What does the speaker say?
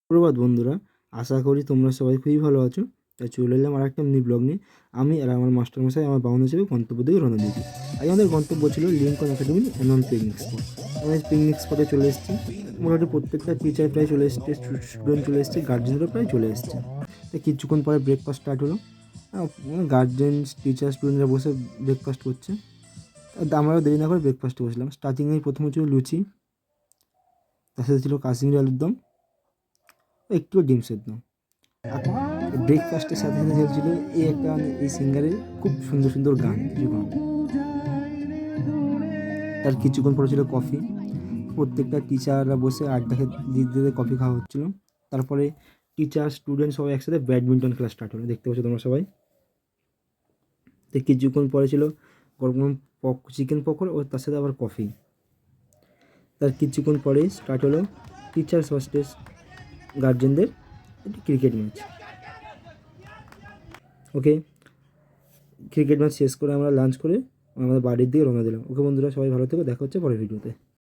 সুপ্রভাত বন্ধুরা, আশা করি তোমরা সবাই খুবই ভালো আছো। তাই চলে এলাম আর একটা মিনি ব্লগ নিয়ে। আমি আর আমার মাস্টারমশাই আমার বাহন হিসেবে গন্তব্য দিকে রওনা দিয়েছি। আজ আমাদের গন্তব্য ছিল Lincoln academy annual picnic spot. আমরা পিকনিক স্পটে চলে এসেছি। মোটামুটি প্রত্যেকটা টিচার প্রায় চলে এসছে, স্টুডেন্ট চলে এসছে, গার্জেনরা প্রায় চলে এসছে। তাই কিছুক্ষণ পরে ব্রেকফাস্ট স্টার্ট হলো। গার্জেন, টিচার, স্টুডেন্টরা বসে ব্রেকফাস্ট করছে। আমরাও দেরি না করে ব্রেকফাস্টে বসলাম। স্টার্টিংয়েই প্রথমে ছিল লুচি, তার সাথে ছিল কাশ্মীরি আলুর দম, একটু ডিম সেদ্ধ। ব্রেকফাস্টের সাথে সাথে চলছিল এই সিঙ্গারের খুব সুন্দর সুন্দর গান, কিছু গান। তার কিছুক্ষণ পরে ছিল কফি। প্রত্যেকটা টিচাররা বসে আড্ডা দিতে কফি খাওয়া হচ্ছিল। তারপরে টিচার, স্টুডেন্ট সবাই একসাথে ব্যাডমিন্টন খেলা স্টার্ট হলো, দেখতে পাচ্ছ তোমরা সবাই। তো কিছুক্ষণ পরে ছিল গরম গরম চিকেন পকোড়া ও তার সাথে আবার কফি। তার কিছুক্ষণ পরেই স্টার্ট হলো টিচার্স ভার্সেস গার্জেনদের একটি ক্রিকেট ম্যাচ। ওকে, ক্রিকেট ম্যাচ শেষ করে আমরা লাঞ্চ করে আমাদের বাড়ির দিকে রওনা দিলাম। ওকে বন্ধুরা, সবাই ভালো থেকো, দেখা হচ্ছে পরের ভিডিওতে।